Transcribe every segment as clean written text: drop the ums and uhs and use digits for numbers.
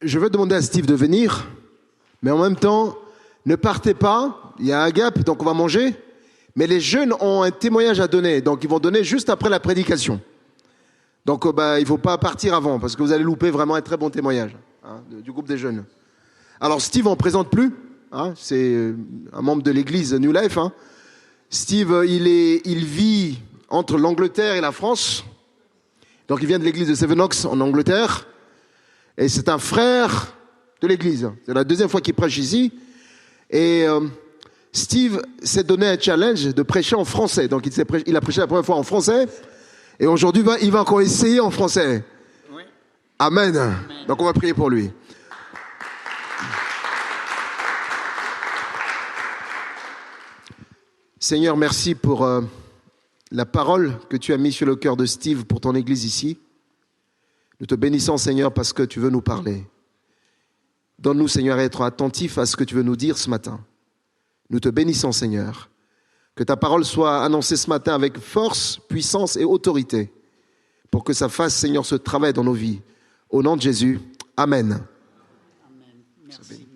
je veux demander à Steve de venir, mais en même temps, ne partez pas. Il y a un gap, donc on va manger. Mais les jeunes ont un témoignage à donner, donc ils vont donner juste après la prédication. Donc il ne faut pas partir avant, parce que vous allez louper vraiment un très bon témoignage du groupe des jeunes. Alors Steve, on ne présente plus. C'est un membre de l'église New Life. Steve, il vit entre l'Angleterre et la France. Donc il vient de l'église de Seven Oaks en Angleterre. Et c'est un frère de l'église. C'est la deuxième fois qu'il prêche ici. Et Steve s'est donné un challenge de prêcher en français. Donc il a prêché la première fois en français. Et aujourd'hui, il va encore essayer en français. Oui. Amen. Amen. Donc on va prier pour lui. Seigneur, merci pour la parole que tu as mise sur le cœur de Steve pour ton église ici. Nous te bénissons, Seigneur, parce que tu veux nous parler. Donne-nous, Seigneur, à être attentifs à ce que tu veux nous dire ce matin. Nous te bénissons, Seigneur. Que ta parole soit annoncée ce matin avec force, puissance et autorité pour que ça fasse, Seigneur, ce travail dans nos vies. Au nom de Jésus, Amen. Amen. Merci,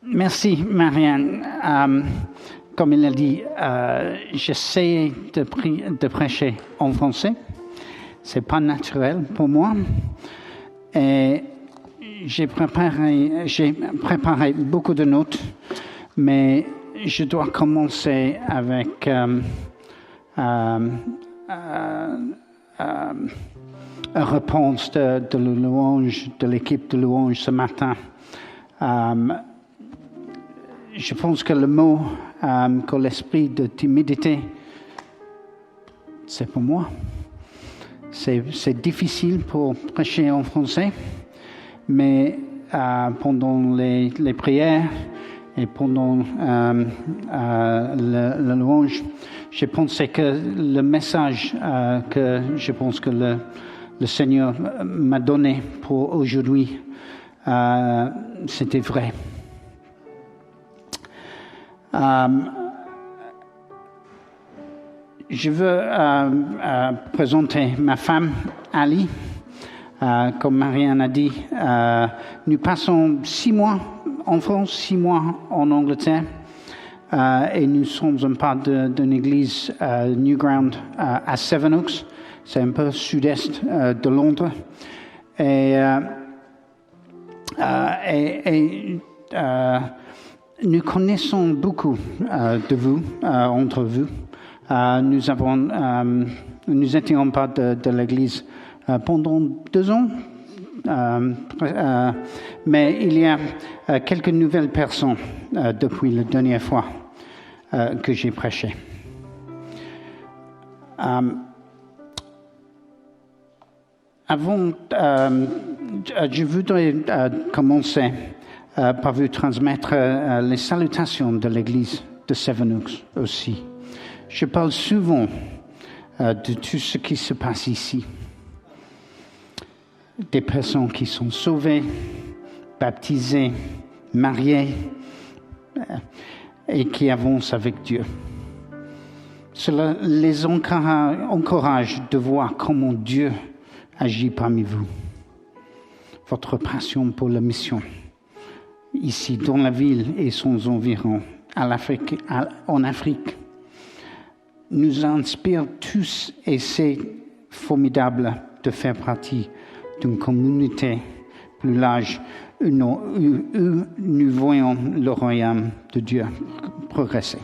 Marianne. Merci, Marianne. Comme il a dit, j'essaie de prêcher en français. C'est pas naturel pour moi. Et j'ai préparé beaucoup de notes, mais je dois commencer avec une réponse de louange, de l'équipe de louange ce matin. Je pense que le mot, que l'esprit de timidité, c'est pour moi. C'est difficile pour prêcher en français, mais pendant les prières et pendant la louange, j'ai pensé que le message que je pense que le Seigneur m'a donné pour aujourd'hui, c'était vrai. Je veux présenter ma femme, Ali. Comme Marianne a dit, nous passons 6 mois en France, 6 mois en Angleterre. Et nous sommes un part d'une église Newground à Seven Oaks. C'est un peu sud-est de Londres. Et nous connaissons beaucoup de vous, entre vous. Nous étions part de l'église pendant 2 ans, mais il y a quelques nouvelles personnes depuis la dernière fois que j'ai prêché. Avant, je voudrais commencer par vous transmettre les salutations de l'église de Seven Oaks aussi. Je parle souvent de tout ce qui se passe ici. Des personnes qui sont sauvées, baptisées, mariées et qui avancent avec Dieu. Cela les encourage de voir comment Dieu agit parmi vous. Votre passion pour la mission, ici dans la ville et son environ, en Afrique, nous inspire tous et c'est formidable de faire partie d'une communauté plus large où nous voyons le royaume de Dieu progresser.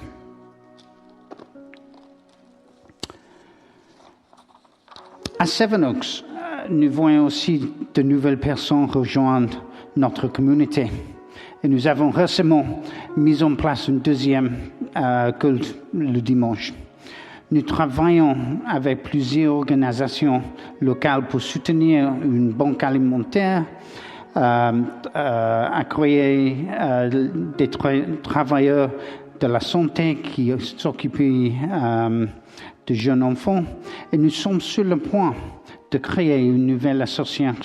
À Seven Oaks, nous voyons aussi de nouvelles personnes rejoindre notre communauté. Et nous avons récemment mis en place une deuxième culte le dimanche. Nous travaillons avec plusieurs organisations locales pour soutenir une banque alimentaire, accueillir des travailleurs de la santé qui s'occupent de jeunes enfants. Et nous sommes sur le point de créer une nouvelle association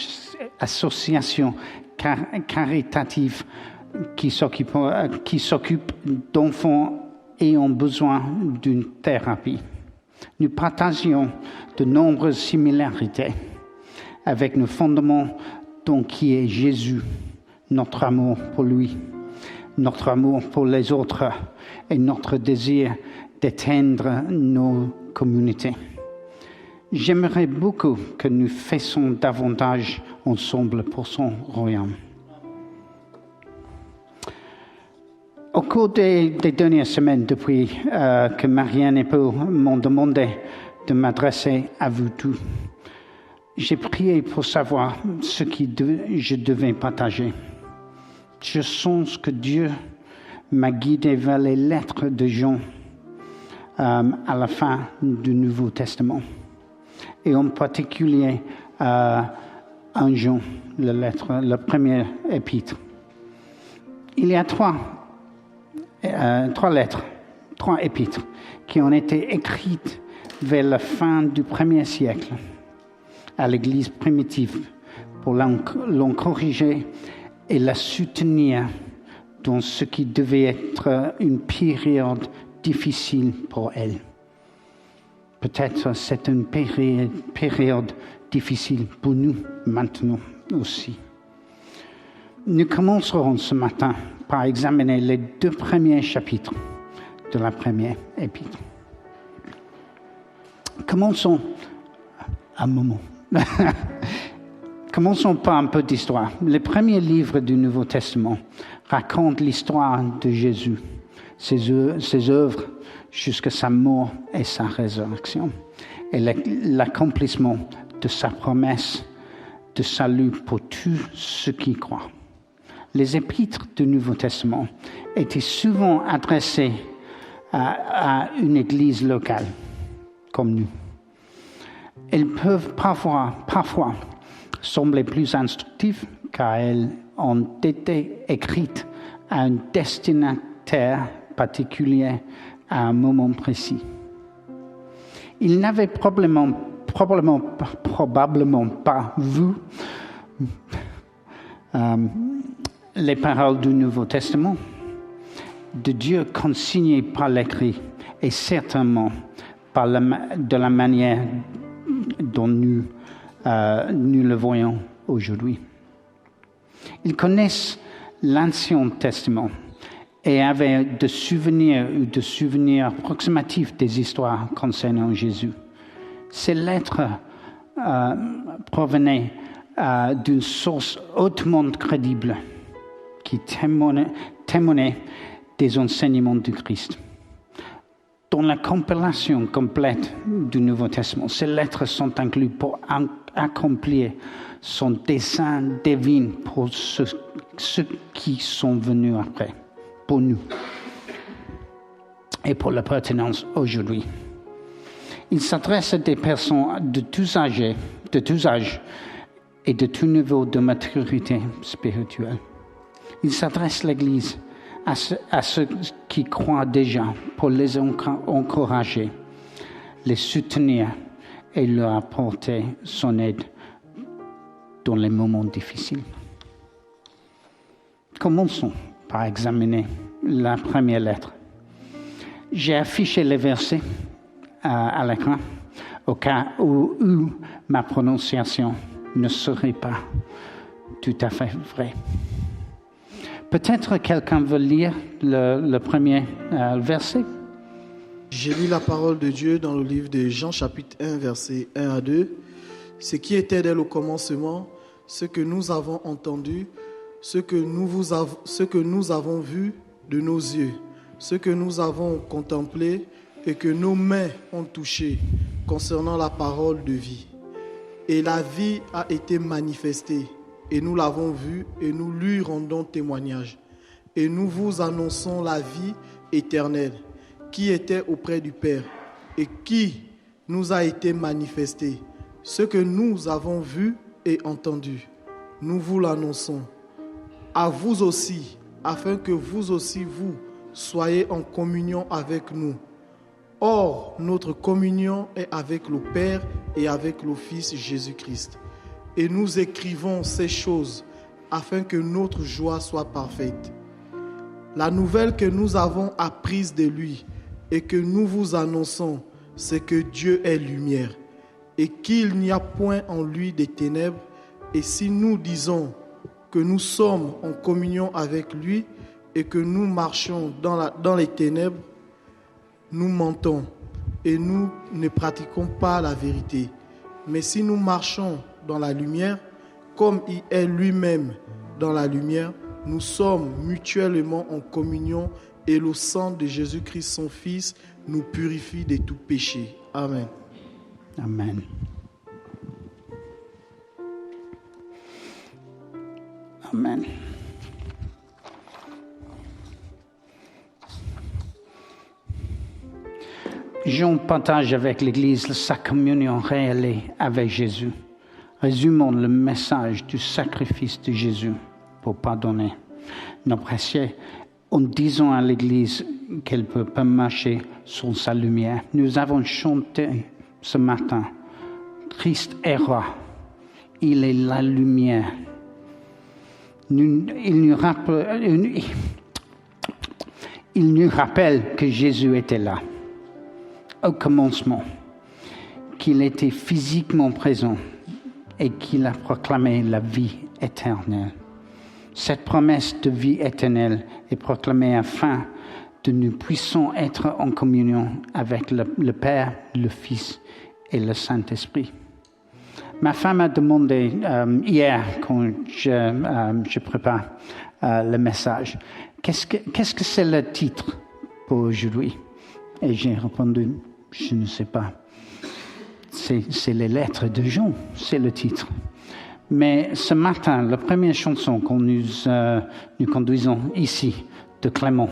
caritative qui s'occupe d'enfants ayant besoin d'une thérapie. Nous partageons de nombreuses similarités avec nos fondements, donc qui est Jésus, notre amour pour lui, notre amour pour les autres et notre désir d'éteindre nos communautés. J'aimerais beaucoup que nous fassions davantage ensemble pour son royaume. Au cours des dernières semaines, depuis que Marianne et Paul m'ont demandé de m'adresser à vous tous, j'ai prié pour savoir ce que je devais partager. Je sens que Dieu m'a guidé vers les lettres de Jean à la fin du Nouveau Testament. Et en particulier, un Jean, la première épître. Il y a trois épîtres qui ont été écrites vers la fin du 1er siècle à l'Église primitive pour l'encourager et la soutenir dans ce qui devait être une période difficile pour elle. Peut-être c'est une période difficile pour nous maintenant aussi. Nous commencerons ce matin par examiner les 2 premiers chapitres de la première épître. Commençons un moment. Commençons par un peu d'histoire. Le premier livre du Nouveau Testament raconte l'histoire de Jésus, ses œuvres jusqu'à sa mort et sa résurrection, et l'accomplissement de sa promesse de salut pour tous ceux qui croient. Les épîtres du Nouveau Testament étaient souvent adressées à une église locale, comme nous. Elles peuvent parfois sembler plus instructives, car elles ont été écrites à un destinataire particulier à un moment précis. Ils n'avaient probablement pas vu les paroles du Nouveau Testament de Dieu consignées par l'écrit et certainement de la manière dont nous le voyons aujourd'hui. Ils connaissent l'Ancien Testament et avaient des souvenirs approximatifs des histoires concernant Jésus. Ces lettres provenaient d'une source hautement crédible qui témoignait des enseignements du Christ. Dans la compilation complète du Nouveau Testament, ces lettres sont incluses pour accomplir son dessein divin pour ceux qui sont venus après, pour nous et pour la pertinence aujourd'hui. Il s'adresse à des personnes de tous âges et de tout niveau de maturité spirituelle. Il s'adresse à l'Église, à ceux qui croient déjà, pour les encourager, les soutenir et leur apporter son aide dans les moments difficiles. Commençons par examiner la première lettre. J'ai affiché les versets à l'écran au cas où ma prononciation ne serait pas tout à fait vraie. Peut-être quelqu'un veut lire le premier verset. J'ai lu la parole de Dieu dans le livre de Jean chapitre 1, versets 1 à 2. Ce qui était dès le commencement, ce que nous avons entendu, ce que nous avons vu de nos yeux, ce que nous avons contemplé et que nos mains ont touché concernant la parole de vie. Et la vie a été manifestée, et nous l'avons vue, et nous lui rendons témoignage. Et nous vous annonçons la vie éternelle, qui était auprès du Père, et qui nous a été manifestée. Ce que nous avons vu et entendu, nous vous l'annonçons. À vous aussi, afin que vous aussi, vous, soyez en communion avec nous. Or, notre communion est avec le Père et avec le Fils Jésus-Christ. Et nous écrivons ces choses afin que notre joie soit parfaite. La nouvelle que nous avons apprise de lui et que nous vous annonçons, c'est que Dieu est lumière et qu'il n'y a point en lui des ténèbres. Et si nous disons que nous sommes en communion avec lui et que nous marchons dans les ténèbres, nous mentons et nous ne pratiquons pas la vérité. Mais si nous marchons dans la lumière, comme il est lui-même dans la lumière, nous sommes mutuellement en communion et le sang de Jésus-Christ, son Fils, nous purifie de tout péché. Amen. Amen. Amen. Jean partage avec l'Église sa communion réelle avec Jésus. Résumons le message du sacrifice de Jésus pour pardonner nos péchés en disant à l'Église qu'elle ne peut pas marcher sans sa lumière. Nous avons chanté ce matin, Christ est roi, il est la lumière. Il nous rappelle que Jésus était là, au commencement, qu'il était physiquement présent et qu'il a proclamé la vie éternelle. Cette promesse de vie éternelle est proclamée afin que nous puissions être en communion avec le Père, le Fils et le Saint-Esprit. Ma femme a demandé hier, quand je prépare le message, qu'est-ce que c'est le titre pour aujourd'hui? Et j'ai répondu, je ne sais pas. C'est les lettres de Jean, c'est le titre. Mais ce matin, la première chanson que nous conduisons ici, de Clément,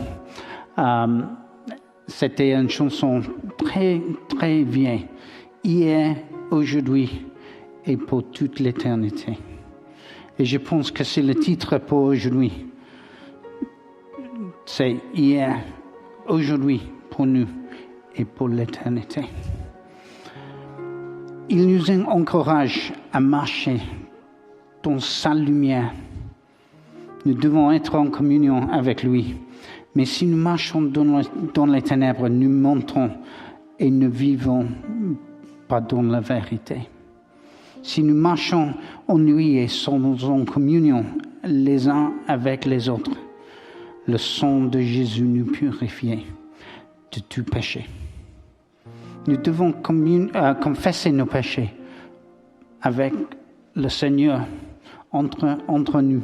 c'était une chanson très, très vieille. Hier, aujourd'hui et pour toute l'éternité. Et je pense que c'est le titre pour aujourd'hui. C'est hier, aujourd'hui, pour nous et pour l'éternité. Il nous encourage à marcher dans sa lumière. Nous devons être en communion avec lui. Mais si nous marchons dans les ténèbres, nous mentons et ne vivons pas dans la vérité. Si nous marchons en nuit et sommes en communion les uns avec les autres, le sang de Jésus nous purifie de tout péché. Nous devons confesser nos péchés avec le Seigneur entre nous.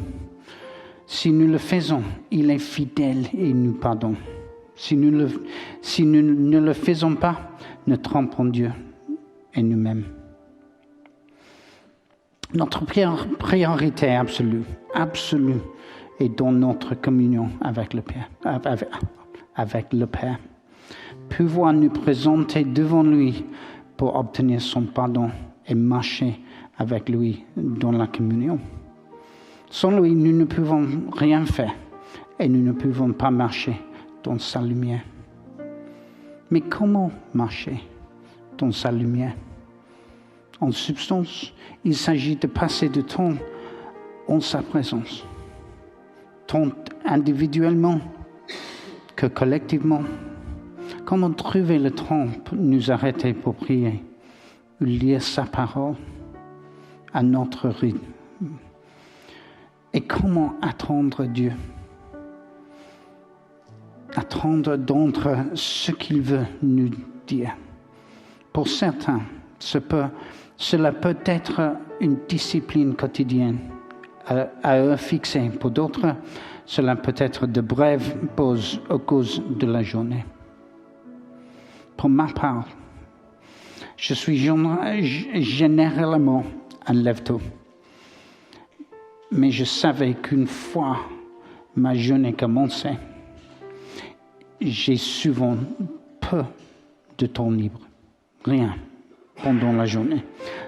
Si nous le faisons, il est fidèle et nous pardonne. Si nous ne le faisons pas, nous trompons Dieu et nous-mêmes. Notre priorité absolue est dans notre communion avec le Père. Pouvoir nous présenter devant lui pour obtenir son pardon et marcher avec lui dans la communion. Sans lui, nous ne pouvons rien faire et nous ne pouvons pas marcher dans sa lumière. Mais comment marcher dans sa lumière? En substance, il s'agit de passer du temps en sa présence, tant individuellement que collectivement. Comment trouver le temps pour nous arrêter pour prier ou lire sa parole à notre rythme? Et comment attendre Dieu? Attendre d'entendre ce qu'il veut nous dire. Pour certains, cela peut être une discipline quotidienne à heure fixée. Pour d'autres, cela peut être de brèves pauses au cours de la journée. Pour ma part, je suis généralement un lève-tôt. Mais je savais qu'une fois ma journée commençait, j'ai souvent peu de temps libre. Rien pendant la journée.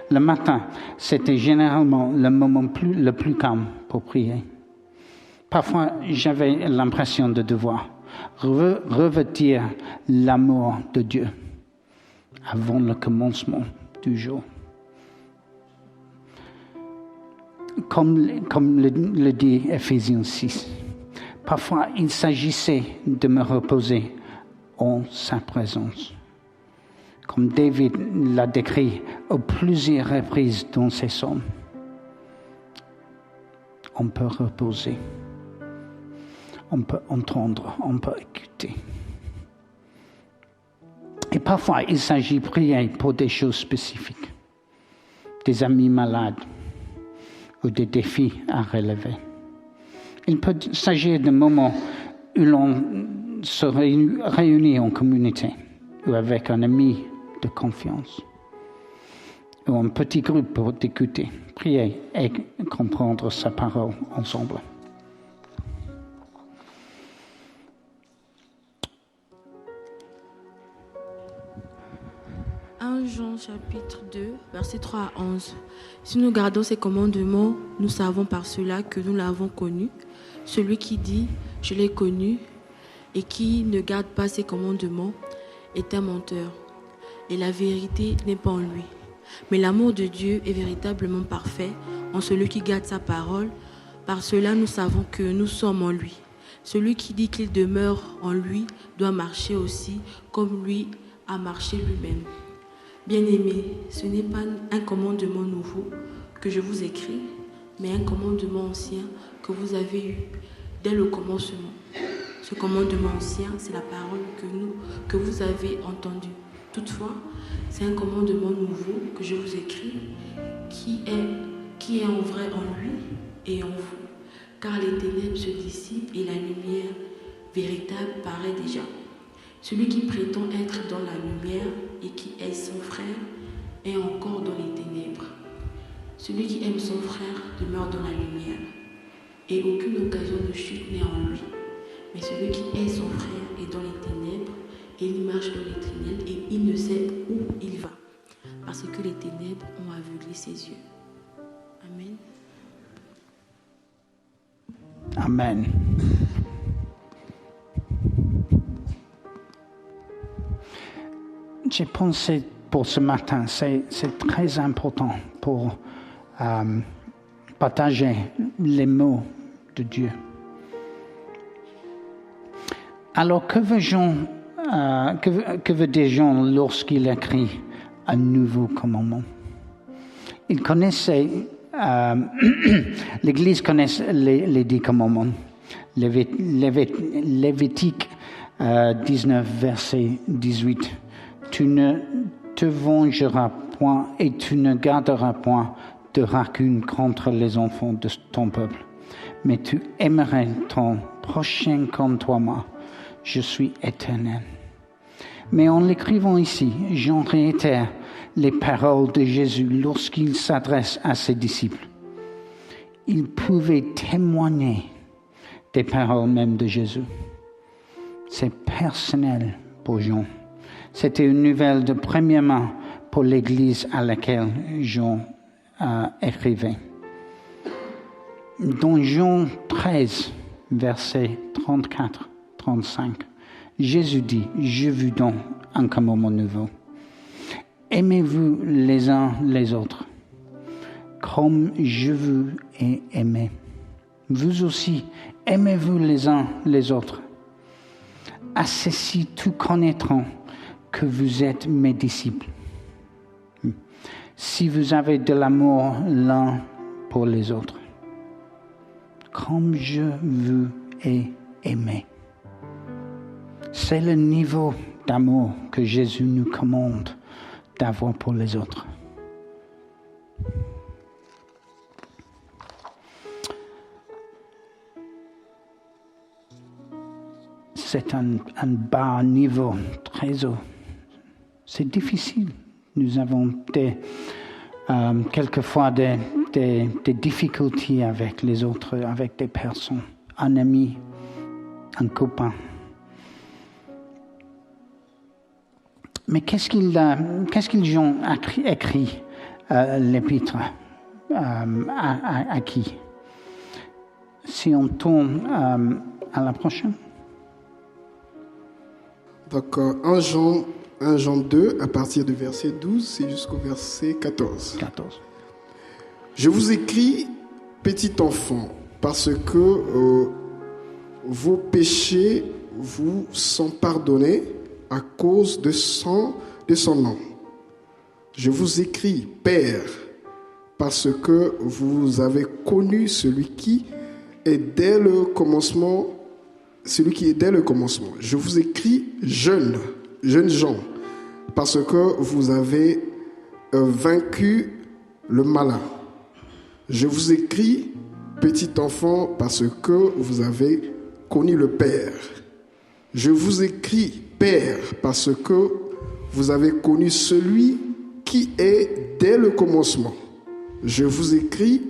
Le matin, c'était généralement le moment le plus calme pour prier. Parfois, j'avais l'impression de devoir revêtir l'amour de Dieu avant le commencement du jour. Comme le dit Ephésiens 6, parfois il s'agissait de me reposer en sa présence. comme David l'a décrit à plusieurs reprises dans ses psaumes. On peut reposer, on peut entendre, on peut écouter. Et parfois, il s'agit de prier pour des choses spécifiques, des amis malades ou des défis à relever. Il peut s'agir de moments où l'on se réunit en communauté ou avec un ami de confiance ou un petit groupe pour écouter, prier et comprendre sa parole ensemble. Jean chapitre 2, versets 3 à 11. Si nous gardons ses commandements, nous savons par cela que nous l'avons connu. Celui qui dit « Je l'ai connu » et qui ne garde pas ses commandements est un menteur. Et la vérité n'est pas en lui. Mais l'amour de Dieu est véritablement parfait en celui qui garde sa parole. Par cela, nous savons que nous sommes en lui. Celui qui dit qu'il demeure en lui doit marcher aussi comme lui a marché lui-même. Bien-aimés, ce n'est pas un commandement nouveau que je vous écris, mais un commandement ancien que vous avez eu dès le commencement. Ce commandement ancien, c'est la parole que vous avez entendue. Toutefois, c'est un commandement nouveau que je vous écris qui est en vrai en lui et en vous. Car les ténèbres se dissipent et la lumière véritable paraît déjà. Celui qui prétend être dans la lumière et qui est son frère est encore dans les ténèbres. Celui qui aime son frère demeure dans la lumière et aucune occasion de chute n'est en lui. Mais celui qui est son frère est dans les ténèbres et il marche dans les ténèbres et il ne sait où il va parce que les ténèbres ont aveuglé ses yeux. Amen. Amen. J'ai pensé pour ce matin, c'est très important pour partager les mots de Dieu. Alors, que veut des gens lorsqu'il écrit un nouveau commandement? Ils connaissaient, l'Église connaît les 10 commandements. Lévitique 19, verset 18. Tu ne te vengeras point et tu ne garderas point de rancune contre les enfants de ton peuple, mais tu aimerais ton prochain comme toi-même. Je suis éternel. Mais en l'écrivant ici, j'en réitère les paroles de Jésus lorsqu'il s'adresse à ses disciples. Il pouvait témoigner des paroles même de Jésus. C'est personnel pour Jean. C'était une nouvelle de première main pour l'Église à laquelle Jean écrivait. Dans Jean 13, versets 34-35, Jésus dit, « Je vous donne un commandement nouveau. Aimez-vous les uns les autres, comme je vous ai aimé. Vous aussi, aimez-vous les uns les autres. À ceci, tout connaîtront que vous êtes mes disciples, si vous avez de l'amour l'un pour les autres, comme je vous ai aimé. » C'est le niveau d'amour que Jésus nous commande d'avoir pour les autres. C'est un bas niveau, très haut. C'est difficile. Nous avons quelquefois des difficultés avec les autres, avec des personnes, un ami, un copain. Mais qu'est-ce qu'ils ont écrit l'épître à qui? Si on tourne à la prochaine. Donc 1 Jean 2, à partir du verset 12 et jusqu'au verset 14. Je vous écris, petit enfant, parce que vos péchés vous sont pardonnés à cause du sang de son nom. Je vous écris, Père, parce que vous avez connu celui qui est dès le commencement. Je vous écris, jeunes gens, parce que vous avez vaincu le malin. Je vous écris, petit enfant, parce que vous avez connu le Père. Je vous écris, Père, parce que vous avez connu celui qui est dès le commencement. Je vous écris,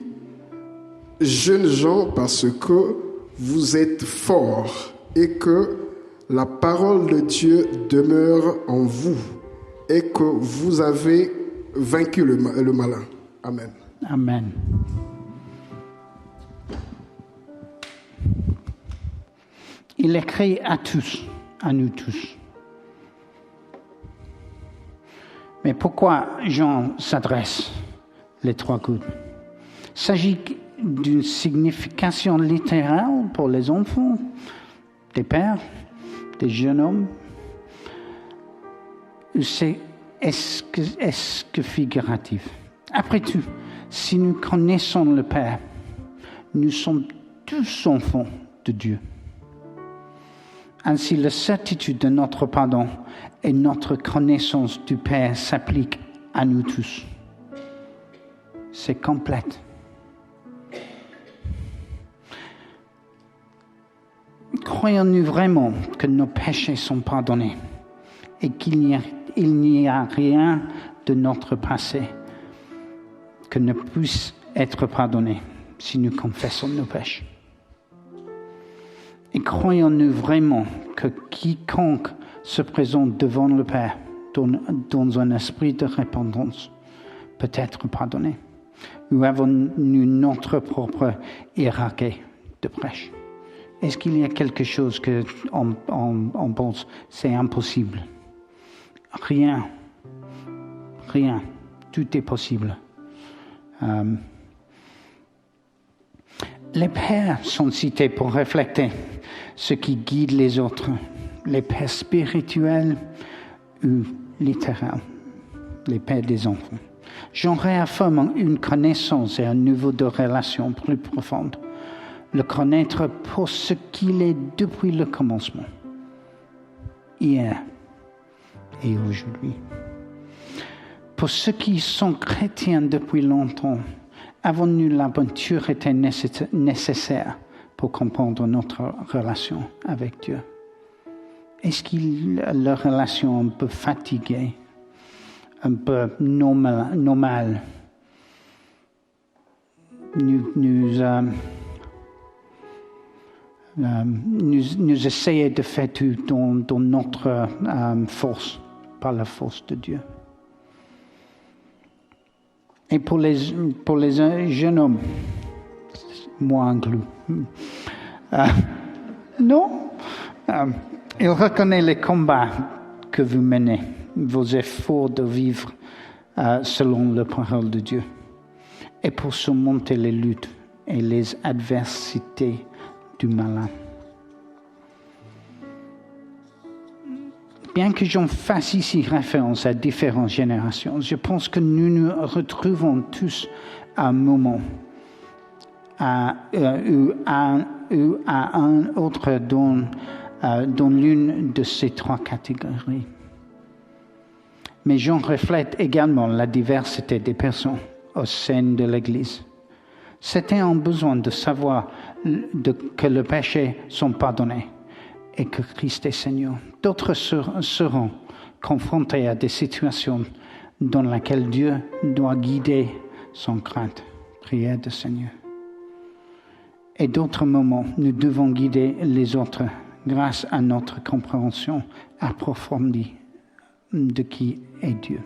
jeunes gens, parce que vous êtes forts et que la parole de Dieu demeure en vous et que vous avez vaincu le malin. Amen. Amen. Il écrit à tous, à nous tous. Mais pourquoi Jean s'adresse les trois coudes? S'agit d'une signification littérale pour les enfants, des pères, des jeunes hommes? Est-ce que figuratif? Après tout, si nous connaissons le Père, nous sommes tous enfants de Dieu. Ainsi, la certitude de notre pardon et notre connaissance du Père s'applique à nous tous. C'est complète. Croyons-nous vraiment que nos péchés sont pardonnés et qu'il n'y a rien de notre passé que ne puisse être pardonné si nous confessons nos péchés? Et croyons-nous vraiment que quiconque se présente devant le Père dans un esprit de repentance peut être pardonné? Ou avons-nous notre propre hiérarchie de prêche? Est-ce qu'il y a quelque chose qu'on pense c'est impossible? Rien. Tout est possible. Les pères sont cités pour refléter ce qui guide les autres, les pères spirituels ou littéraires, les pères des enfants. J'en réaffirme une connaissance et un niveau de relation plus profonde. Le connaître pour ce qu'il est depuis le commencement, hier et aujourd'hui. Pour ceux qui sont chrétiens depuis longtemps, avons-nous l'aventure été nécessaire pour comprendre notre relation avec Dieu? Est-ce que la relation un peu fatiguée, un peu normale, nous essayons de faire tout dans notre force, par la force de Dieu? Et pour les jeunes hommes, moi inclus, non, il reconnaît les combats que vous menez, vos efforts de vivre selon la parole de Dieu, et pour surmonter les luttes et les adversités du malin. Bien que j'en fasse ici référence à différentes générations, je pense que nous nous retrouvons tous à un moment ou à un autre dans l'une de ces trois catégories. Mais j'en reflète également la diversité des personnes au sein de l'Église. C'était un besoin de savoir que les péchés sont pardonnés et que Christ est Seigneur. D'autres seront confrontés à des situations dans lesquelles Dieu doit guider son crainte, prière du Seigneur. Et d'autres moments, nous devons guider les autres grâce à notre compréhension approfondie de qui est Dieu.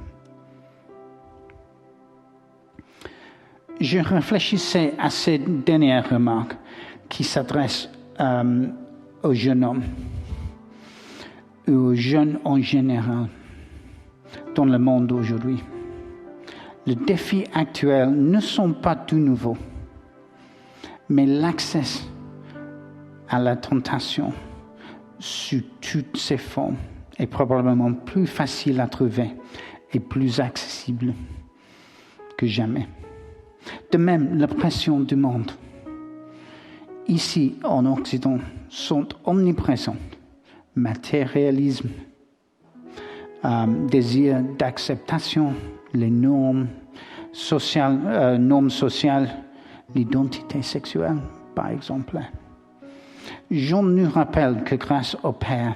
Je réfléchissais à ces dernières remarques qui s'adressent aux jeunes hommes ou aux jeunes en général dans le monde d'aujourd'hui. Les défis actuels ne sont pas tout nouveaux, mais l'accès à la tentation sous toutes ses formes est probablement plus facile à trouver et plus accessible que jamais. De même, la pression du monde, ici en Occident, sont omniprésentes. Matérialisme, désir d'acceptation, les normes sociales, l'identité sexuelle, par exemple. Jean nous rappelle que grâce au Père,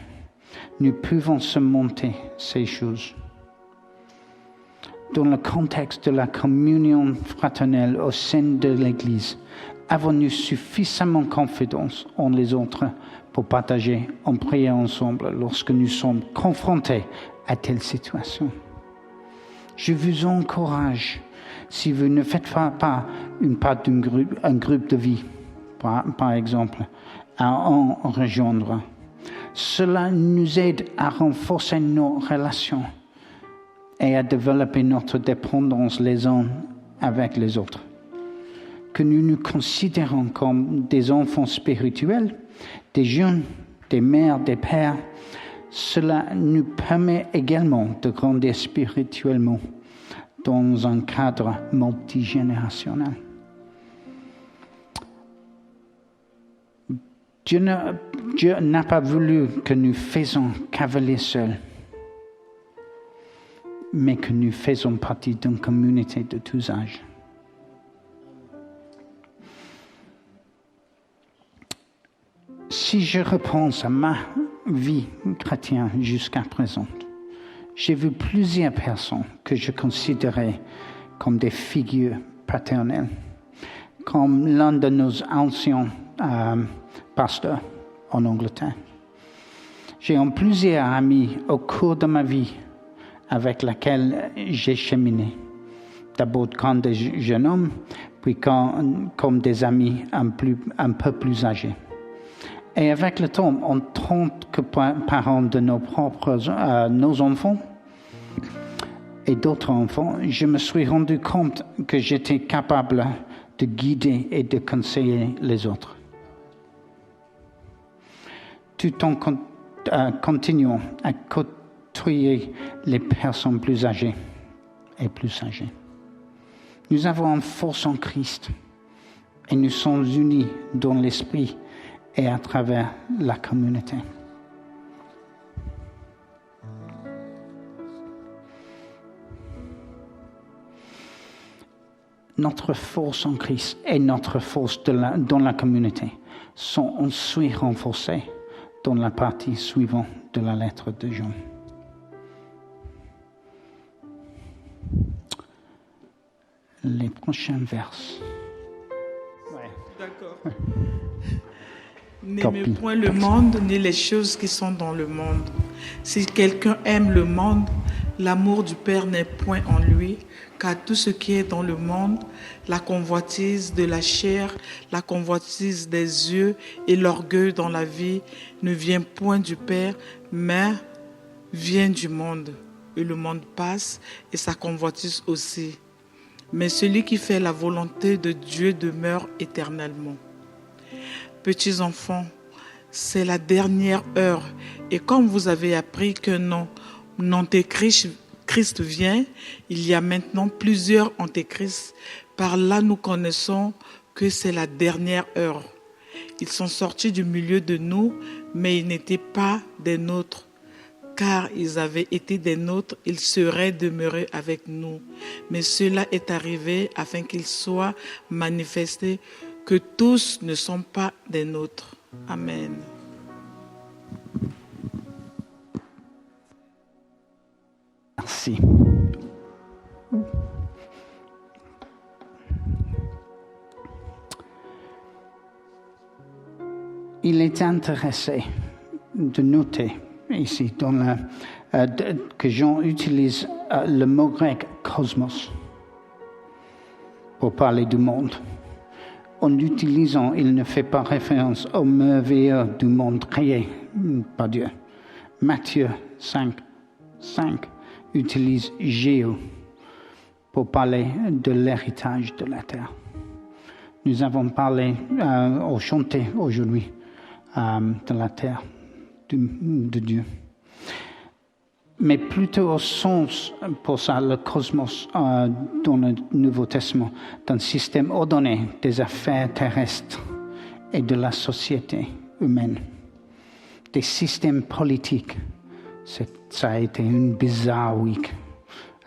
nous pouvons surmonter ces choses. Dans le contexte de la communion fraternelle au sein de l'Église, avons-nous suffisamment confiance en les autres pour partager, en prier ensemble lorsque nous sommes confrontés à telle situation? Je vous encourage, si vous ne faites pas une part un groupe de vie, par exemple, à en rejoindre. Cela nous aide à renforcer nos relations et à développer notre dépendance les uns avec les autres. Que nous nous considérons comme des enfants spirituels, des jeunes, des mères, des pères, cela nous permet également de grandir spirituellement dans un cadre multigénérationnel. Dieu n'a pas voulu que nous faisions cavalier seuls, mais que nous faisons partie d'une communauté de tous âges. Si je repense à ma vie chrétienne jusqu'à présent, j'ai vu plusieurs personnes que je considérais comme des figures paternelles, comme l'un de nos anciens pasteurs en Angleterre. J'ai eu plusieurs amis au cours de ma vie avec lesquels j'ai cheminé. D'abord comme des jeunes hommes, puis comme des amis un peu plus âgés. Et avec le temps, en tant que parents de nos enfants et d'autres enfants, je me suis rendu compte que j'étais capable de guider et de conseiller les autres. Tout en continuant à côtoyer les personnes plus âgées et plus âgées. Nous avons une force en Christ et nous sommes unis dans l'esprit et à travers la communauté. Notre force en Christ et notre force dans la communauté sont ensuite renforcées dans la partie suivante de la lettre de Jean. Les prochains versets. Ouais. D'accord. N'aimez point le monde, ni les choses qui sont dans le monde. Si quelqu'un aime le monde, l'amour du Père n'est point en lui, car tout ce qui est dans le monde, la convoitise de la chair, la convoitise des yeux et l'orgueil dans la vie, ne vient point du Père, mais vient du monde. Et le monde passe, et sa convoitise aussi. Mais celui qui fait la volonté de Dieu demeure éternellement. Petits enfants, c'est la dernière heure. Et comme vous avez appris que Christ vient, il y a maintenant plusieurs antéchrists. Par là, nous connaissons que c'est la dernière heure. Ils sont sortis du milieu de nous, mais ils n'étaient pas des nôtres. Car ils avaient été des nôtres, ils seraient demeurés avec nous. Mais cela est arrivé afin qu'il soit manifesté que tous ne sont pas des nôtres. Amen. Merci. Il est intéressant de noter ici que Jean utilise le mot grec cosmos pour parler du monde. En l'utilisant, il ne fait pas référence au merveilleux du monde créé par Dieu. Matthieu 5 utilise géo pour parler de l'héritage de la terre. Nous avons parlé au chanté aujourd'hui de la terre de Dieu. mais plutôt au sens, pour ça, le cosmos dans le Nouveau Testament, d'un système ordonné des affaires terrestres et de la société humaine, des systèmes politiques. Ça a été une bizarre week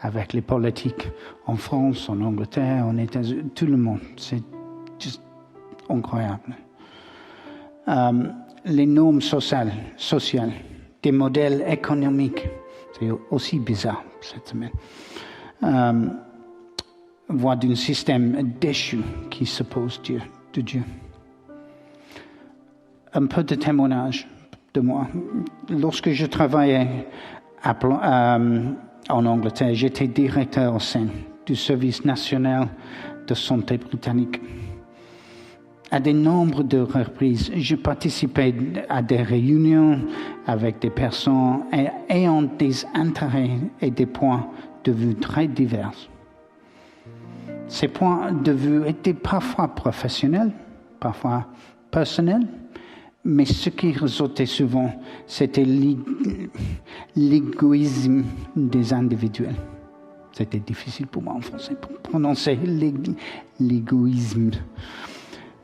avec les politiques en France, en Angleterre, en États-Unis, tout le monde. C'est juste incroyable. Les normes sociales, des modèles économiques, c'est aussi bizarre cette semaine. Voire d'un système déchu qui s'oppose de Dieu. Un peu de témoignage de moi. Lorsque je travaillais en Angleterre, j'étais directeur au sein du Service national de santé britannique. À de nombreuses reprises, je participais à des réunions avec des personnes ayant des intérêts et des points de vue très divers. Ces points de vue étaient parfois professionnels, parfois personnels, mais ce qui ressortait souvent, c'était l'égoïsme des individuels. C'était difficile pour moi en français pour prononcer l'égoïsme.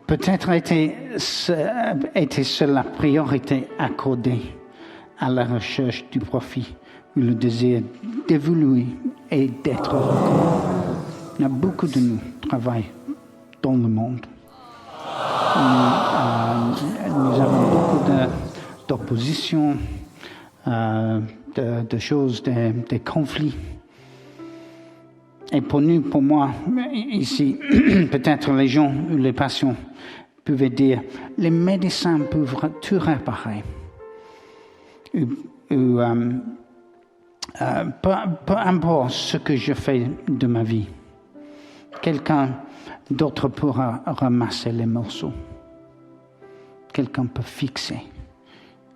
Peut-être était-ce la priorité accordée à la recherche du profit ou le désir d'évoluer et d'être reconnu. Il y a beaucoup de nous qui travaillent dans le monde. Nous avons beaucoup d'opposition, de choses, des conflits. Et pour nous, pour moi, ici, peut-être les gens ou les patients pouvaient dire, les médecins peuvent tout réparer. Peu importe ce que je fais de ma vie, quelqu'un d'autre pourra ramasser les morceaux. Quelqu'un peut fixer.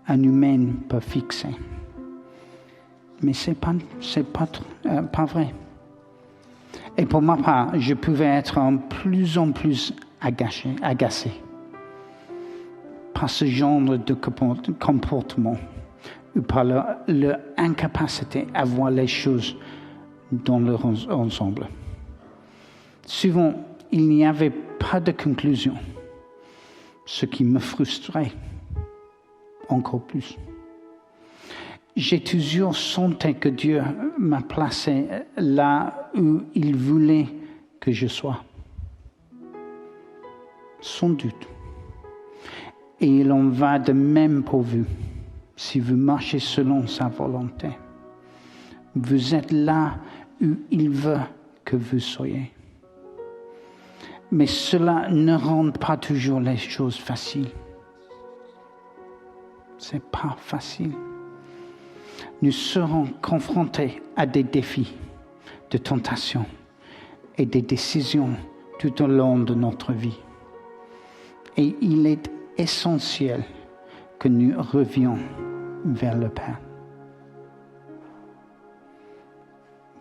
Un humain peut fixer. Mais c'est pas vrai. Et pour ma part, je pouvais être en plus agacé par ce genre de comportement ou par leur incapacité à voir les choses dans leur ensemble. Souvent, il n'y avait pas de conclusion, ce qui me frustrait encore plus. J'ai toujours senti que Dieu m'a placé là où il voulait que je sois. Sans doute. Et il en va de même pour vous, si vous marchez selon sa volonté. Vous êtes là où il veut que vous soyez. Mais cela ne rend pas toujours les choses faciles. C'est pas facile. Nous serons confrontés à des défis, de tentations et des décisions tout au long de notre vie. Et il est essentiel que nous revenions vers le Père.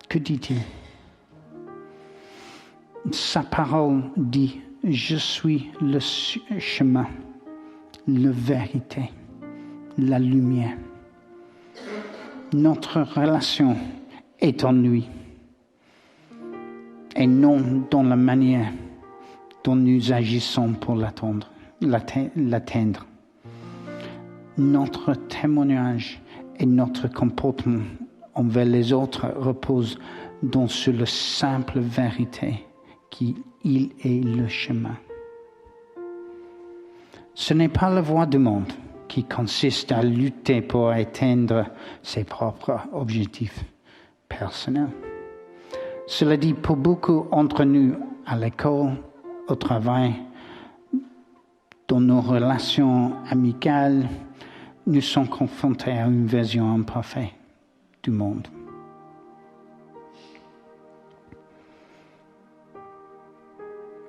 Que dit-il? Sa parole dit, je suis le chemin, la vérité, la lumière. Notre relation est en lui et non dans la manière dont nous agissons pour l'atteindre. Notre témoignage et notre comportement envers les autres reposent donc sur la simple vérité qu'il est le chemin. Ce n'est pas la voie du monde qui consiste à lutter pour atteindre ses propres objectifs personnels. Cela dit, pour beaucoup d'entre nous, à l'école, au travail, dans nos relations amicales, nous sommes confrontés à une vision imparfaite du monde.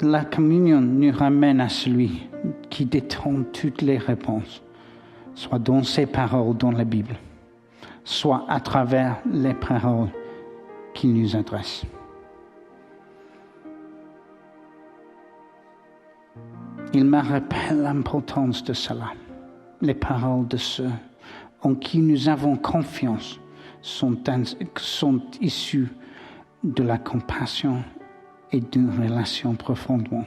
La communion nous ramène à celui qui détient toutes les réponses, soit dans ses paroles dans la Bible, soit à travers les paroles qu'il nous adresse. Il me rappelle l'importance de cela, les paroles de ceux en qui nous avons confiance sont issus de la compassion et d'une relation profondément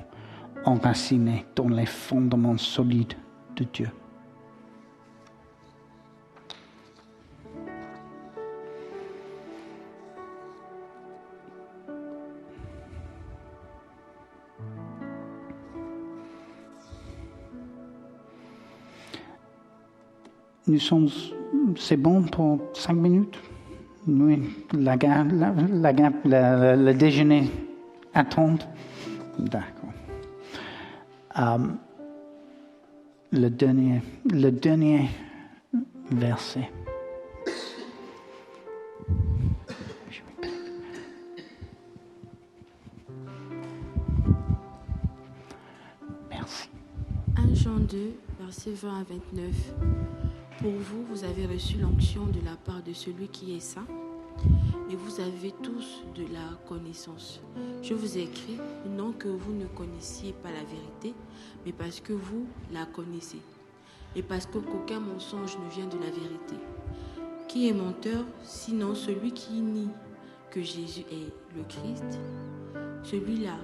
enracinée dans les fondements solides de Dieu. C'est bon pour 5 minutes? Oui, le déjeuner attend. D'accord. Le dernier verset. Merci. 1 Jean 2, versets 20 à 29. Pour vous, vous avez reçu l'onction de la part de celui qui est saint, et vous avez tous de la connaissance. Je vous ai écrit, non que vous ne connaissiez pas la vérité, mais parce que vous la connaissez, et parce qu'aucun mensonge ne vient de la vérité. Qui est menteur, sinon celui qui nie que Jésus est le Christ? Celui-là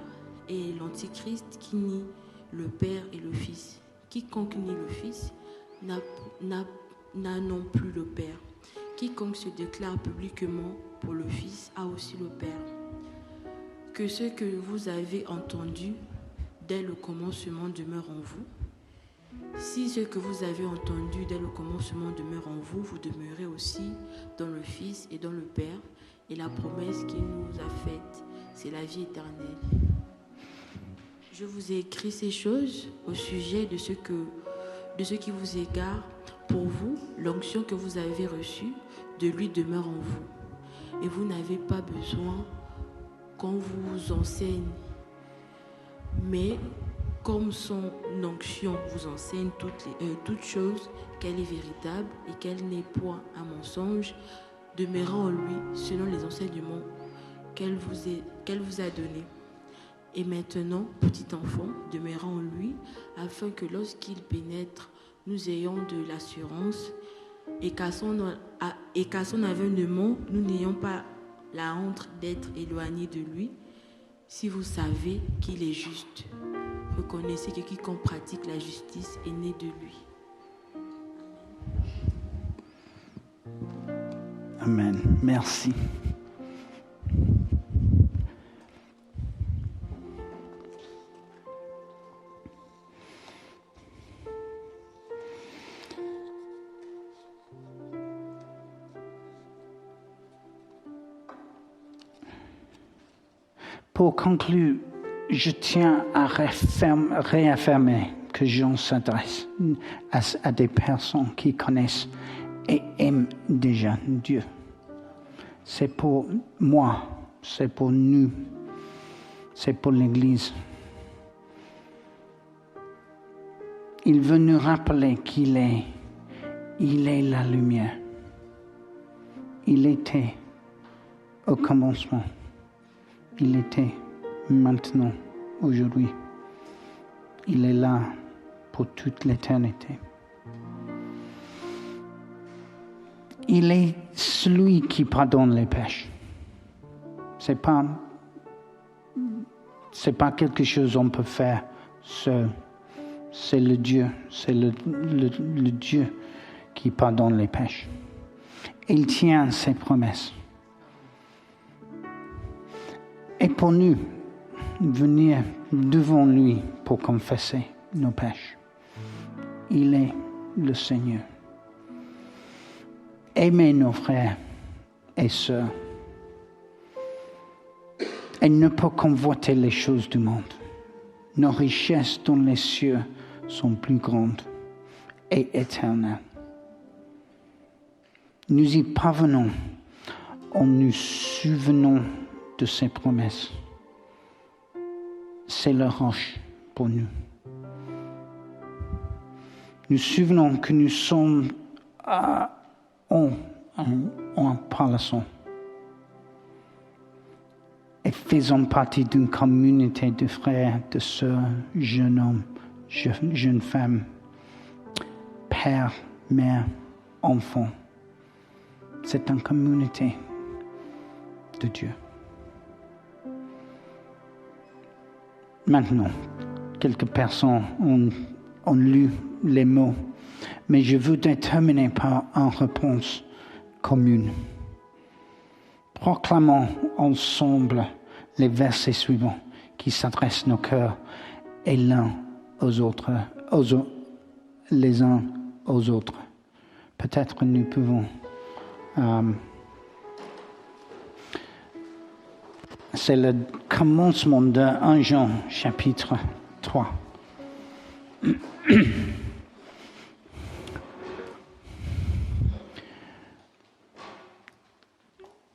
est l'Antichrist qui nie le Père et le Fils. Quiconque nie le Fils n'a non plus le Père. Quiconque se déclare publiquement pour le Fils a aussi le Père. Que ce que vous avez entendu dès le commencement demeure en vous. Si ce que vous avez entendu dès le commencement demeure en vous, vous demeurez aussi dans le Fils et dans le Père. Et la promesse qu'il nous a faite, c'est la vie éternelle. Je vous ai écrit ces choses au sujet de ce qui vous égare. Pour vous, l'onction que vous avez reçue de lui demeure en vous. Et vous n'avez pas besoin qu'on vous enseigne. Mais comme son onction vous enseigne toutes choses, qu'elle est véritable et qu'elle n'est point un mensonge, demeurant en lui selon les enseignements qu'elle vous a donnés. Et maintenant, petit enfant, demeurant en lui, afin que lorsqu'il pénètre, nous ayons de l'assurance et qu'à son avènement, nous n'ayons pas la honte d'être éloignés de lui. Si vous savez qu'il est juste, reconnaissez que quiconque pratique la justice est né de lui. Amen. Merci. Pour conclure, je tiens à réaffirmer que Jean s'adresse à des personnes qui connaissent et aiment déjà Dieu. C'est pour moi, c'est pour nous, c'est pour l'Église. Il veut nous rappeler qu'il est la lumière. Il était au commencement. Il était maintenant, aujourd'hui. Il est là pour toute l'éternité. Il est celui qui pardonne les péchés. C'est pas quelque chose qu'on peut faire seul. C'est le Dieu qui pardonne les péchés. Il tient ses promesses. Et pour nous, venir devant lui pour confesser nos péchés. Il est le Seigneur. Aimez nos frères et sœurs. Et ne pas convoiter les choses du monde. Nos richesses dans les cieux sont plus grandes et éternelles. Nous y parvenons en nous souvenant de ses promesses. C'est la roche pour nous. Nous souvenons que nous sommes en parlaissant et faisons partie d'une communauté de frères, de sœurs, jeunes hommes, jeunes femmes, pères, mères, enfants, C'est une communauté de Dieu. Maintenant, quelques personnes ont lu les mots, mais je voudrais terminer par une réponse commune. Proclamons ensemble les versets suivants qui s'adressent nos cœurs et l'un aux autres, les uns aux autres. Peut-être nous pouvons... c'est le commencement de 1 Jean, chapitre 3.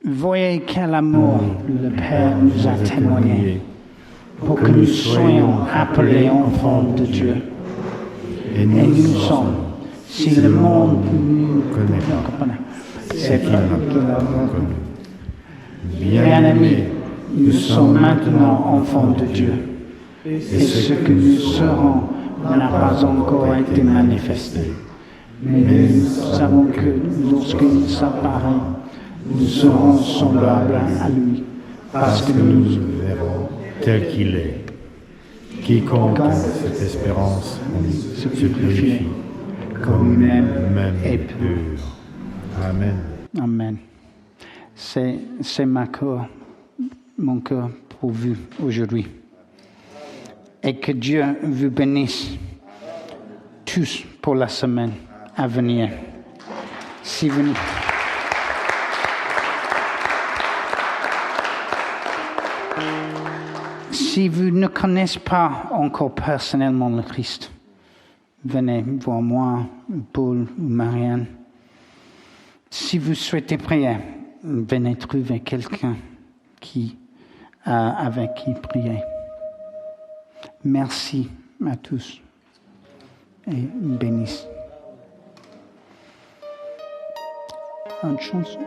Voyez quel amour le Père nous a témoigné pour que nous soyons appelés enfants de Dieu. Et nous sommes. Si le monde nous connaît, c'est qu'il l'a connu. Bien-aimés, nous sommes maintenant enfants de Dieu. Et ce que nous serons n'a pas encore été manifesté. Mais nous savons que lorsqu'il s'apparaît, nous serons semblables à lui, parce que nous le verrons tel qu'il est. Quiconque a cette espérance se purifie, comme lui-même est pur. Amen. Amen. C'est mon cœur pour vous aujourd'hui. Et que Dieu vous bénisse tous pour la semaine à venir. Si vous ne connaissez pas encore personnellement le Christ, venez voir moi, Paul ou Marianne. Si vous souhaitez prier, venez trouver quelqu'un avec qui prier. Merci à tous et bénisse. Une chanson.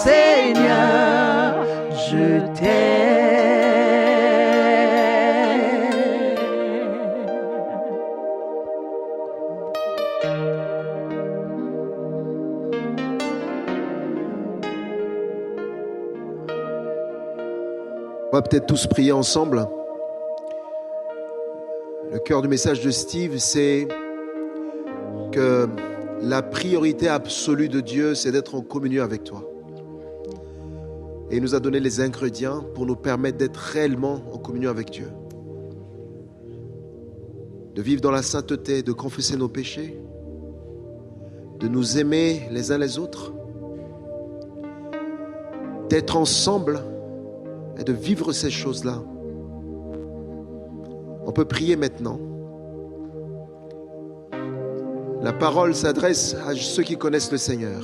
Seigneur, On va peut-être tous prier ensemble. Le cœur du message de Steve, c'est que la priorité absolue de Dieu, c'est d'être en communion avec toi. Et il nous a donné les ingrédients pour nous permettre d'être réellement en communion avec Dieu. De vivre dans la sainteté, de confesser nos péchés, de nous aimer les uns les autres, d'être ensemble et de vivre ces choses-là. On peut prier maintenant. La parole s'adresse à ceux qui connaissent le Seigneur.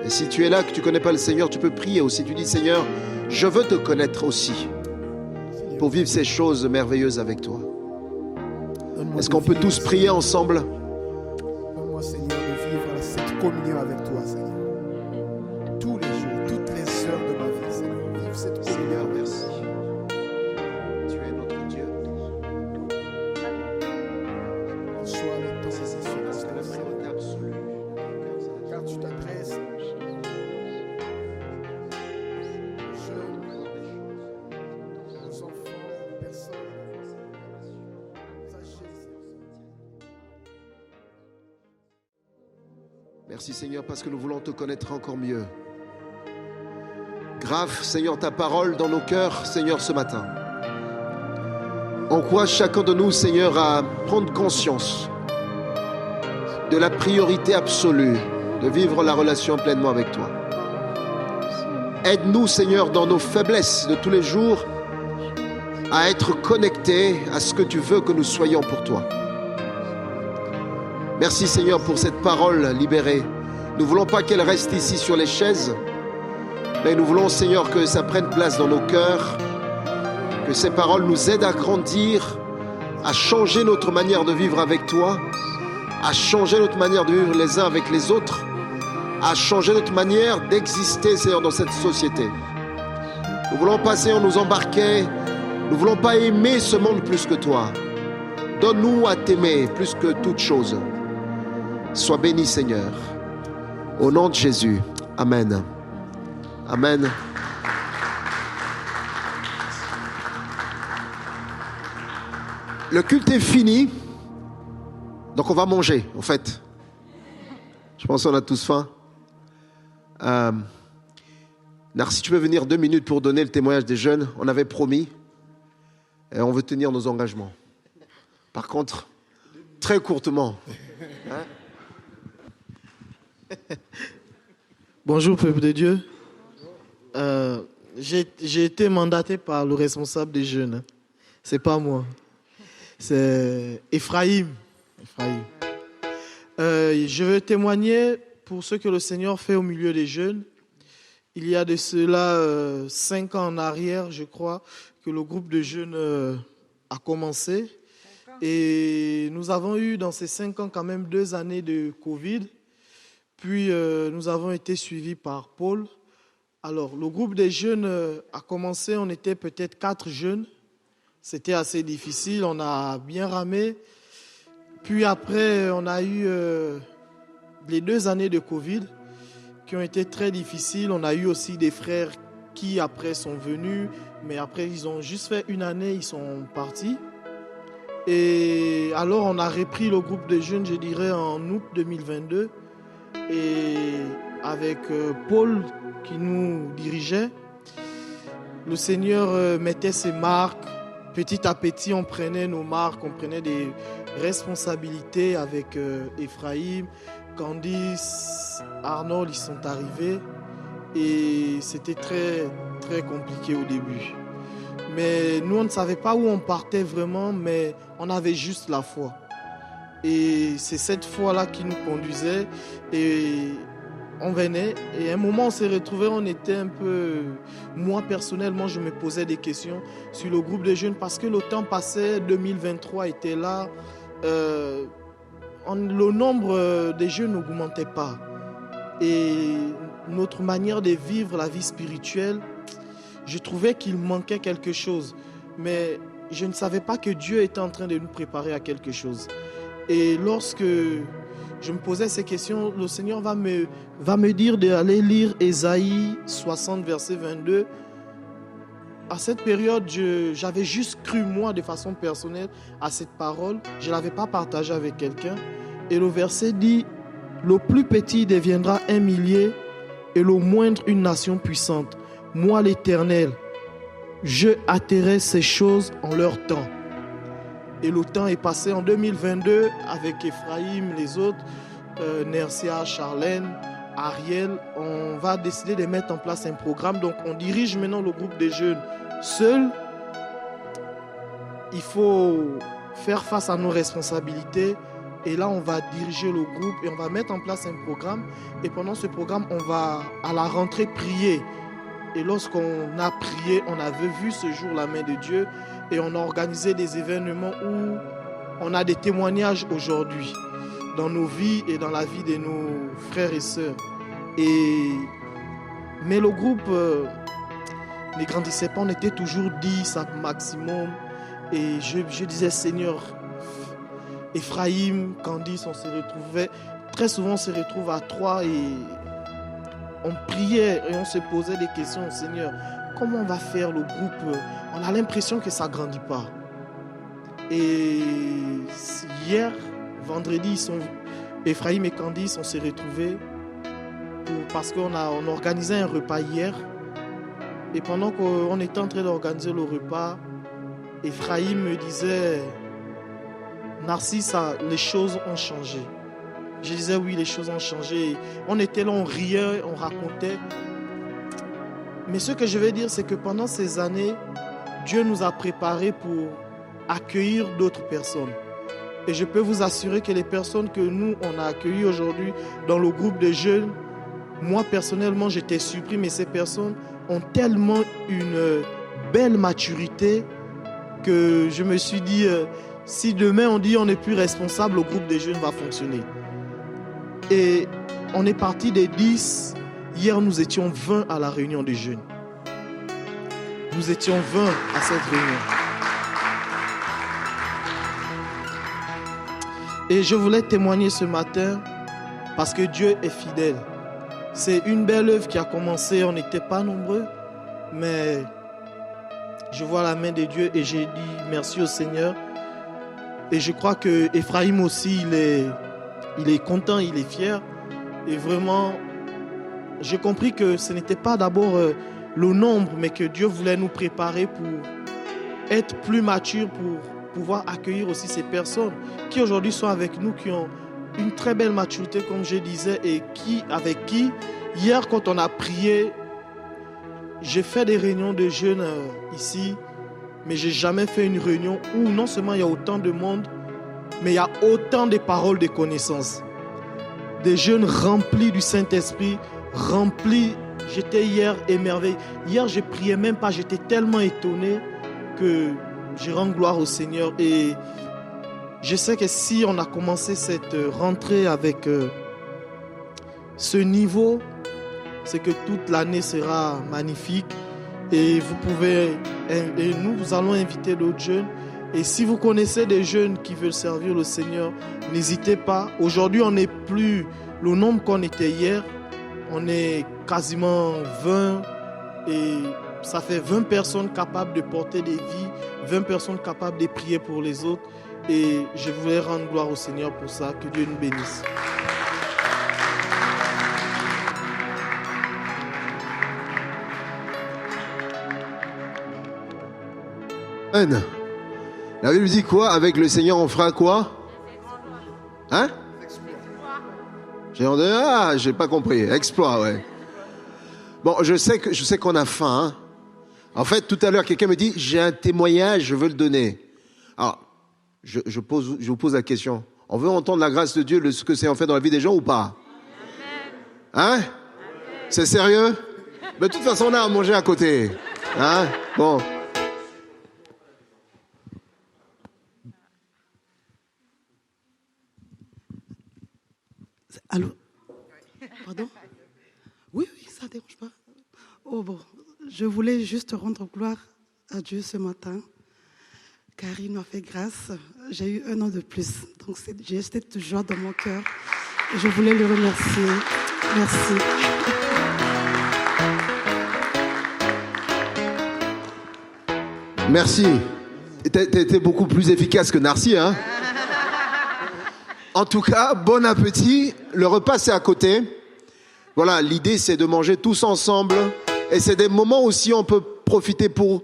Et si tu es là, que tu ne connais pas le Seigneur, tu peux prier aussi. Tu dis, Seigneur, je veux te connaître aussi pour vivre ces choses merveilleuses avec toi. Est-ce qu'on peut tous prier ensemble? Donne-moi, Seigneur, de vivre cette communion avec toi, Seigneur. Tous les jours, toutes les heures de ma vie, Seigneur. Vivre cette communion. Seigneur, merci. Tu es notre Dieu. Sois le temps, C'est la priorité absolue. car tu t'adresses aux jeunes, aux enfants, aux personnes âgées. Merci Seigneur parce que nous voulons te connaître encore mieux. Grave Seigneur ta parole dans nos cœurs Seigneur ce matin. Encourage chacun de nous Seigneur à prendre conscience de la priorité absolue de vivre la relation pleinement avec toi. Aide-nous Seigneur dans nos faiblesses de tous les jours à être connectés à ce que tu veux que nous soyons pour toi. Merci Seigneur pour cette parole libérée. Nous ne voulons pas qu'elle reste ici sur les chaises, mais nous voulons Seigneur que ça prenne place dans nos cœurs, que ces paroles nous aident à grandir, à changer notre manière de vivre avec toi, à changer notre manière de vivre les uns avec les autres, à changer notre manière d'exister Seigneur dans cette société. Nous ne voulons pas Seigneur nous embarquer, nous ne voulons pas aimer ce monde plus que toi. Donne-nous à t'aimer plus que toute chose. Sois béni Seigneur. Au nom de Jésus. Amen. Amen. Le culte est fini. Donc on va manger en fait. Je pense qu'on a tous faim. Narcy, tu peux venir 2 minutes pour donner le témoignage des jeunes. On avait promis. Et on veut tenir nos engagements. Par contre, très courtement. Hein? Bonjour peuple de Dieu. J'ai été mandaté par le responsable des jeunes. C'est pas moi. C'est Ephraïm. Je veux témoigner pour ce que le Seigneur fait au milieu des jeunes. Il y a de cela 5 ans en arrière, je crois, que le groupe de jeunes a commencé. Et nous avons eu dans ces 5 ans quand même 2 années de Covid. Puis nous avons été suivis par Paul. Alors le groupe des jeunes a commencé, on était peut-être 4 jeunes. C'était assez difficile, on a bien ramé. Puis après, on a eu les 2 années de Covid qui ont été très difficiles. On a eu aussi des frères qui après sont venus, mais après ils ont juste fait 1 année, ils sont partis. Et alors on a repris le groupe de jeunes, je dirais en août 2022. Et avec Paul qui nous dirigeait, le Seigneur mettait ses marques. Petit à petit, on prenait nos marques, on prenait des responsabilités avec Ephraïm, Candice, Arnold, ils sont arrivés. Et c'était très, très compliqué au début. Mais nous, on ne savait pas où on partait vraiment, mais on avait juste la foi. Et c'est cette foi-là qui nous conduisait. Et on venait. Et à un moment, on s'est retrouvés, on était un peu... Moi, personnellement, je me posais des questions sur le groupe de jeunes parce que le temps passait, 2023 était là. Le nombre de jeunes n'augmentait pas. Et notre manière de vivre la vie spirituelle, je trouvais qu'il manquait quelque chose. Mais je ne savais pas que Dieu était en train de nous préparer à quelque chose. Et lorsque je me posais ces questions, le Seigneur va me dire d'aller lire Ésaïe 60, verset 22. à cette période, j'avais juste cru, moi, de façon personnelle, à cette parole. Je ne l'avais pas partagée avec quelqu'un. Et le verset dit, « Le plus petit deviendra un millier et le moindre une nation puissante. Moi, l'Éternel, je hâterai ces choses en leur temps. » Et le temps est passé en 2022 avec Ephraim, les autres, Nercia, Charlène, Ariel. On va décider de mettre en place un programme. Donc on dirige maintenant le groupe des jeunes seul. Il faut faire face à nos responsabilités. Et là, on va diriger le groupe et on va mettre en place un programme. Et pendant ce programme, on va à la rentrée prier. Et lorsqu'on a prié, on avait vu ce jour la main de Dieu. Et on a organisé des événements où on a des témoignages aujourd'hui dans nos vies et dans la vie de nos frères et sœurs. Mais le groupe ne grandissait pas, on était toujours 10 à maximum. Et je disais, Seigneur, Ephraim, Candice, on se retrouvait, très souvent on se retrouve à 3 et on priait et on se posait des questions, Seigneur, comment on va faire le groupe? On a l'impression que ça ne grandit pas. Et hier, vendredi, Ephraim et Candice, on s'est retrouvés parce qu'on a organisé un repas hier. Et pendant qu'on était en train d'organiser le repas, Ephraim me disait, Narcisse, les choses ont changé. Je disais oui, les choses ont changé. On était là, on riait, on racontait. Mais ce que je veux dire, c'est que pendant ces années, Dieu nous a préparés pour accueillir d'autres personnes. Et je peux vous assurer que les personnes que nous, on a accueillies aujourd'hui dans le groupe de jeunes, moi personnellement, j'étais surpris, mais ces personnes ont tellement une belle maturité que je me suis dit, si demain on dit on n'est plus responsable, le groupe des jeunes va fonctionner. Et on est parti des 10. Hier, nous étions 20 à la réunion des jeunes. Nous étions 20 à cette réunion. Et je voulais témoigner ce matin parce que Dieu est fidèle. C'est une belle œuvre qui a commencé, on n'était pas nombreux, mais je vois la main de Dieu et j'ai dit merci au Seigneur. Et je crois que Ephraim aussi, il est content, il est fier. Et vraiment, j'ai compris que ce n'était pas d'abord le nombre, mais que Dieu voulait nous préparer pour être plus mature, pour pouvoir accueillir aussi ces personnes qui aujourd'hui sont avec nous, qui ont une très belle maturité, comme je disais, et avec qui, hier, quand on a prié, j'ai fait des réunions de jeunes ici, mais je n'ai jamais fait une réunion où non seulement il y a autant de monde, mais il y a autant de paroles de connaissances. Des jeunes remplis du Saint-Esprit, remplis. J'étais hier émerveillé. Hier, je ne priais même pas, j'étais tellement étonné que je rends gloire au Seigneur. Et je sais que si on a commencé cette rentrée avec ce niveau, c'est que toute l'année sera magnifique. Et nous allons inviter d'autres jeunes. Et si vous connaissez des jeunes qui veulent servir le Seigneur, n'hésitez pas. Aujourd'hui, on n'est plus le nombre qu'on était hier. On est quasiment 20 et ça fait 20 personnes capables de porter des vies, 20 personnes capables de prier pour les autres. Et je voulais rendre gloire au Seigneur pour ça. Que Dieu nous bénisse. La Bible dit quoi? Avec le Seigneur, on fera quoi? Hein? J'ai pas compris. Exploit, ouais. Bon, je sais qu'on a faim. Hein. En fait, tout à l'heure, quelqu'un me dit, j'ai un témoignage, je veux le donner. Alors, je vous pose la question. On veut entendre la grâce de Dieu, ce que c'est en fait dans la vie des gens ou pas? Hein? C'est sérieux? Mais de toute façon, on a à manger à côté. Hein? Bon. Allô? Pardon? Oui, ça ne dérange pas. Oh bon, je voulais juste rendre gloire à Dieu ce matin, car il m'a fait grâce. J'ai eu 1 an de plus, donc j'ai cette joie dans mon cœur. Et je voulais le remercier. Merci. Merci. T'es beaucoup plus efficace que Narcy, hein. En tout cas, bon appétit. Le repas, c'est à côté. Voilà, l'idée, c'est de manger tous ensemble. Et c'est des moments aussi où on peut profiter pour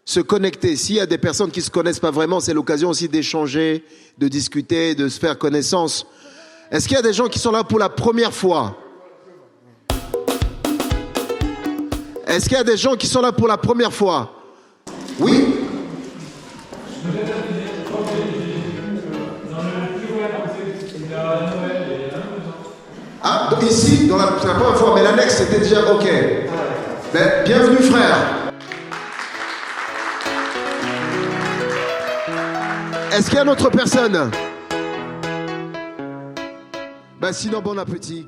se connecter. S'il y a des personnes qui ne se connaissent pas vraiment, c'est l'occasion aussi d'échanger, de discuter, de se faire connaissance. Est-ce qu'il y a des gens qui sont là pour la première fois? Est-ce qu'il y a des gens qui sont là pour la première fois? Oui? Ah, ici, c'est la première fois, mais l'annexe c'était déjà ok. Ben, bienvenue frère. Est-ce qu'il y a une autre personne? Ben sinon, bon appétit.